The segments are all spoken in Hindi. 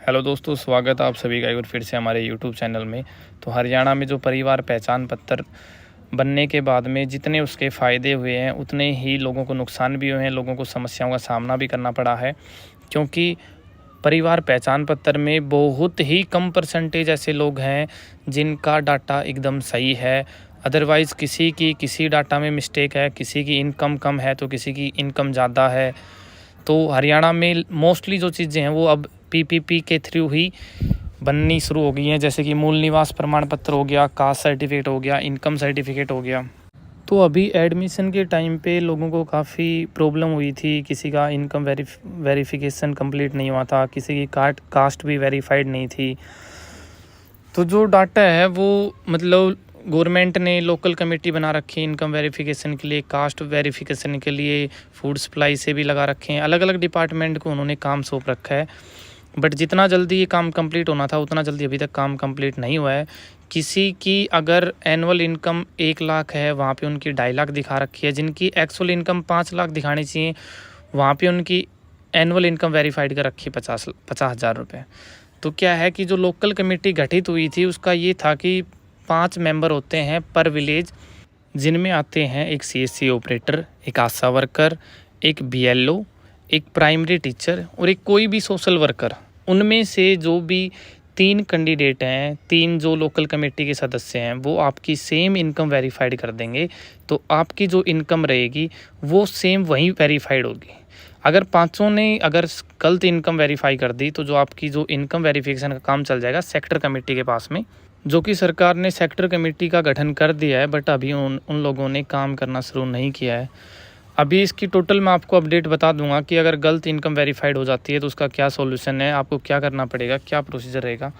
हेलो दोस्तों, स्वागत है आप सभी का एक बार फिर से हमारे यूट्यूब चैनल में। तो हरियाणा में जो परिवार पहचान पत्र बनने के बाद में जितने उसके फ़ायदे हुए हैं उतने ही लोगों को नुकसान भी हुए हैं, लोगों को समस्याओं का सामना भी करना पड़ा है। क्योंकि परिवार पहचान पत्र में बहुत ही कम परसेंटेज ऐसे लोग हैं जिनका डाटा एकदम सही है। अदरवाइज़ किसी डाटा में मिस्टेक है, किसी की इनकम कम है तो किसी की इनकम ज़्यादा है। तो हरियाणा में मोस्टली जो चीज़ें हैं वो अब पीपीपी के थ्रू ही बननी शुरू हो गई हैं, जैसे कि मूल निवास प्रमाण पत्र हो गया, कास्ट सर्टिफिकेट हो गया, इनकम सर्टिफिकेट हो गया। तो अभी एडमिशन के टाइम पे लोगों को काफ़ी प्रॉब्लम हुई थी, किसी का इनकम वेरिफिकेशन कंप्लीट नहीं हुआ था, किसी की कास्ट भी वेरीफाइड नहीं थी। तो जो डाटा है वो मतलब गवर्नमेंट ने लोकल कमेटी बना रखी है इनकम वेरिफिकेशन के लिए, कास्ट वेरिफिकेशन के लिए, फूड सप्लाई से भी लगा रखे हैं। अलग अलग डिपार्टमेंट को उन्होंने काम सौंप रखा है। बट जितना जल्दी ये काम कंप्लीट होना था उतना जल्दी अभी तक काम कंप्लीट नहीं हुआ है। किसी की अगर एनुअल इनकम 1 लाख है, वहाँ पे उनकी 2.5 लाख दिखा रखी है। जिनकी एक्चुअल इनकम 5 लाख दिखानी चाहिए, वहाँ पे उनकी एनुअल इनकम वेरीफाइड कर रखी है 50,000 रुपये। तो क्या है कि जो लोकल कमेटी गठित हुई थी उसका ये था कि 5 मेंबर होते हैं पर विलेज, जिनमें आते हैं एक सीएससी ऑपरेटर, एक आशा वर्कर, एक बीएलओ, एक प्राइमरी टीचर और एक कोई भी सोशल वर्कर। उनमें से जो भी 3 कैंडिडेट हैं, 3 जो लोकल कमेटी के सदस्य हैं, वो आपकी सेम इनकम वेरीफाइड कर देंगे। तो आपकी जो इनकम रहेगी वो सेम वहीं वेरीफाइड होगी। अगर पाँचों ने अगर गलत इनकम वेरीफाई कर दी तो जो आपकी जो इनकम वेरिफिकेशन का काम चल जाएगा सेक्टर कमेटी के पास में, जो कि सरकार ने सेक्टर कमेटी का गठन कर दिया है। बट अभी उन लोगों ने काम करना शुरू नहीं किया है। अभी इसकी टोटल मैं आपको अपडेट बता दूंगा कि अगर गलत इनकम वेरीफाइड हो जाती है तो उसका क्या सॉल्यूशन है, आपको क्या करना पड़ेगा, क्या प्रोसीजर रहेगा।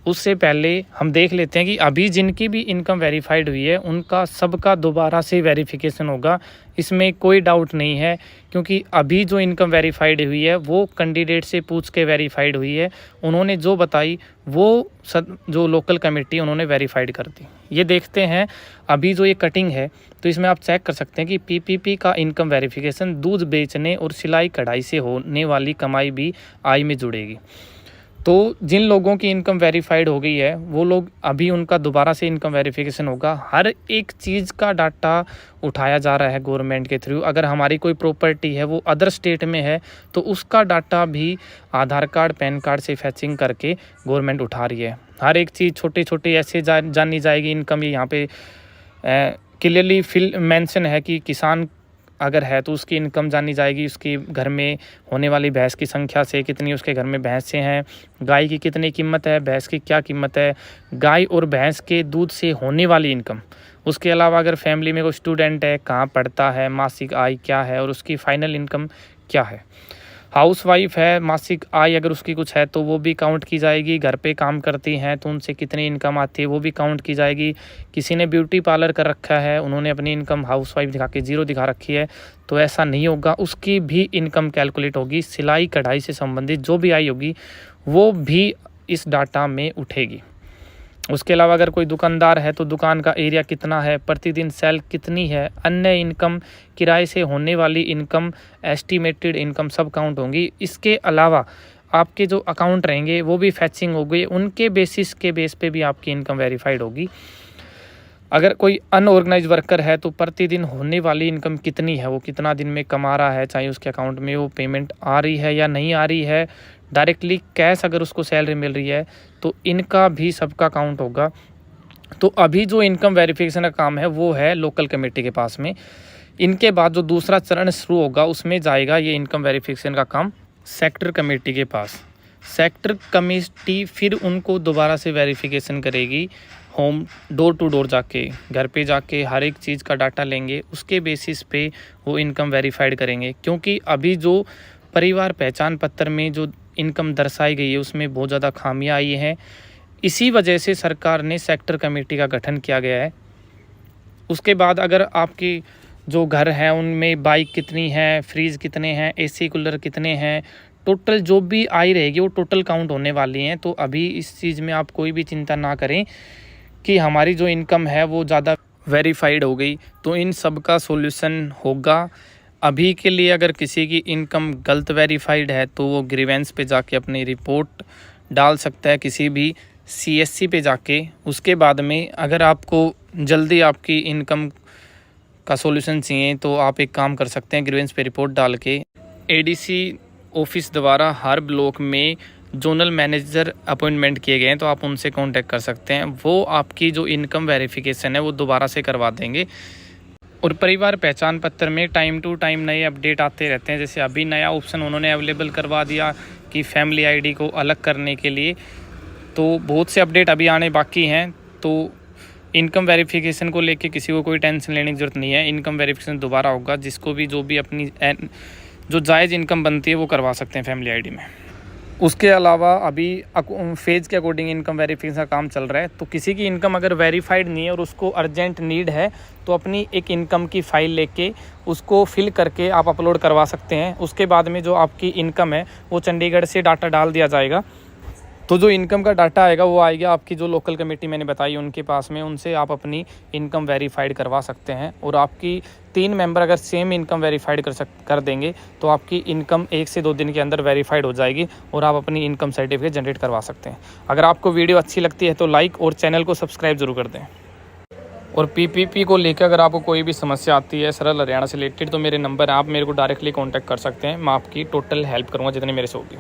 उससे पहले हम देख लेते हैं कि अभी जिनकी भी इनकम वेरीफाइड हुई है उनका सबका दोबारा से वेरिफिकेशन होगा, इसमें कोई डाउट नहीं है। क्योंकि अभी जो इनकम वेरीफाइड हुई है वो कैंडिडेट से पूछ के वेरीफाइड हुई है। उन्होंने जो बताई वो जो लोकल कमेटी उन्होंने वेरीफाइड कर दी। ये देखते हैं अभी जो ये कटिंग है तो इसमें आप चेक कर सकते हैं कि पीपीपी का इनकम वेरिफिकेशन दूध बेचने और सिलाई कढ़ाई से होने वाली कमाई भी आय में जुड़ेगी। तो जिन लोगों की इनकम वेरीफाइड हो गई है वो लोग अभी उनका दोबारा से इनकम वेरिफिकेशन होगा। हर एक चीज़ का डाटा उठाया जा रहा है गवर्नमेंट के थ्रू। अगर हमारी कोई प्रॉपर्टी है वो अदर स्टेट में है तो उसका डाटा भी आधार कार्ड, पैन कार्ड से फैचिंग करके गवर्नमेंट उठा रही है। हर एक चीज़ छोटी छोटी ऐसे जानी जाएगी। इनकम यहाँ पे क्लियरली मेंशन है कि किसान अगर है तो उसकी इनकम जानी जाएगी, उसकी घर में होने वाली भैंस की संख्या से, कितनी उसके घर में भैंसें हैं, गाय की कितनी कीमत है, भैंस की क्या कीमत है, गाय और भैंस के दूध से होने वाली इनकम। उसके अलावा अगर फैमिली में कोई स्टूडेंट है, कहाँ पढ़ता है, मासिक आय क्या है और उसकी फाइनल इनकम क्या है। हाउसवाइफ है, मासिक आय अगर उसकी कुछ है तो वो भी काउंट की जाएगी। घर पे काम करती हैं तो उनसे कितनी इनकम आती है वो भी काउंट की जाएगी। किसी ने ब्यूटी पार्लर कर रखा है, उन्होंने अपनी इनकम हाउसवाइफ दिखा के 0 दिखा रखी है तो ऐसा नहीं होगा, उसकी भी इनकम कैलकुलेट होगी। सिलाई कढ़ाई से संबंधित जो भी आय होगी वो भी इस डाटा में उठेगी। उसके अलावा अगर कोई दुकानदार है तो दुकान का एरिया कितना है, प्रतिदिन सेल कितनी है, अन्य इनकम, किराए से होने वाली इनकम, एस्टिमेटेड इनकम सब काउंट होंगी। इसके अलावा आपके जो अकाउंट रहेंगे वो भी फैचिंग हो गई, उनके बेस पे भी आपकी इनकम वेरीफाइड होगी। अगर कोई अनऑर्गेनाइज वर्कर है तो प्रतिदिन होने वाली इनकम कितनी है, वो कितना दिन में कमा रहा है, चाहे उसके अकाउंट में वो पेमेंट आ रही है या नहीं आ रही है, डायरेक्टली कैश अगर उसको सैलरी मिल रही है तो इनका भी सबका काउंट होगा। तो अभी जो इनकम वेरिफिकेशन का काम है वो है लोकल कमेटी के पास में। इनके बाद जो दूसरा चरण शुरू होगा उसमें जाएगा ये इनकम वेरिफिकेशन का काम सेक्टर कमेटी के पास। सेक्टर कमेटी फिर उनको दोबारा से वेरिफिकेशन करेगी, होम डोर टू डोर जाके, घर पे जाके हर एक चीज़ का डाटा लेंगे, उसके बेसिस पे वो इनकम वेरीफाइड करेंगे। क्योंकि अभी जो परिवार पहचान पत्र में जो इनकम दर्शाई गई है उसमें बहुत ज़्यादा खामियां आई हैं। इसी वजह से सरकार ने सेक्टर कमेटी का गठन किया गया है। उसके बाद अगर आपकी जो घर हैं उनमें बाइक कितनी है, फ्रीज कितने हैं, एसी कूलर कितने हैं, टोटल जो भी आय रहेगी वो टोटल काउंट होने वाली हैं। तो अभी इस चीज़ में आप कोई भी चिंता ना करें कि हमारी जो इनकम है वो ज़्यादा वेरीफाइड हो गई, तो इन सब का सॉल्यूशन होगा। अभी के लिए अगर किसी की इनकम गलत वेरीफाइड है तो वो ग्रीवेंस पे जाके अपनी रिपोर्ट डाल सकता है किसी भी CSC पे जाके। उसके बाद में अगर आपको जल्दी आपकी इनकम का सॉल्यूशन चाहिए तो आप एक काम कर सकते हैं, ग्रीवेंस पे रिपोर्ट डाल के ADC ऑफिस द्वारा हर ब्लॉक में जोनल मैनेजर अपॉइंटमेंट किए गए हैं, तो आप उनसे कांटेक्ट कर सकते हैं। वो आपकी जो इनकम वेरिफिकेशन है वो दोबारा से करवा देंगे। और परिवार पहचान पत्र में टाइम टू टाइम नए अपडेट आते रहते हैं। जैसे अभी नया ऑप्शन उन्होंने अवेलेबल करवा दिया कि फैमिली ID को अलग करने के लिए, तो बहुत से अपडेट अभी आने बाकी हैं। तो इनकम वेरिफिकेशन को लेके किसी को कोई टेंशन लेने की ज़रूरत नहीं है। इनकम वेरिफिकेशन दोबारा होगा, जिसको भी जो भी अपनी जो जायज़ इनकम बनती है वो करवा सकते हैं फैमिली ID में। उसके अलावा अभी फेज़ के अकॉर्डिंग इनकम वेरिफिकेशन का काम चल रहा है। तो किसी की इनकम अगर वेरीफाइड नहीं है और उसको अर्जेंट नीड है तो अपनी एक इनकम की फ़ाइल लेके उसको फिल करके आप अपलोड करवा सकते हैं। उसके बाद में जो आपकी इनकम है वो चंडीगढ़ से डाटा डाल दिया जाएगा। तो जो इनकम का डाटा आएगा वो आएगा आपकी जो लोकल कमेटी मैंने बताई उनके पास में, उनसे आप अपनी इनकम वेरीफाइड करवा सकते हैं। और आपकी 3 मेंबर अगर सेम इनकम वेरीफाइड कर देंगे तो आपकी इनकम 1 से 2 दिन के अंदर वेरीफाइड हो जाएगी और आप अपनी इनकम सर्टिफिकेट जनरेट करवा सकते हैं। अगर आपको वीडियो अच्छी लगती है तो लाइक और चैनल को सब्सक्राइब ज़रूर कर दें। और PPP को लेकर अगर आपको कोई भी समस्या आती है सरल हरियाणा से रिलेटेड, तो मेरे नंबर है, आप मेरे को डायरेक्टली कॉन्टैक्ट कर सकते हैं। मैं आपकी टोटल हेल्प करूँगा जितनी मेरे से होगी।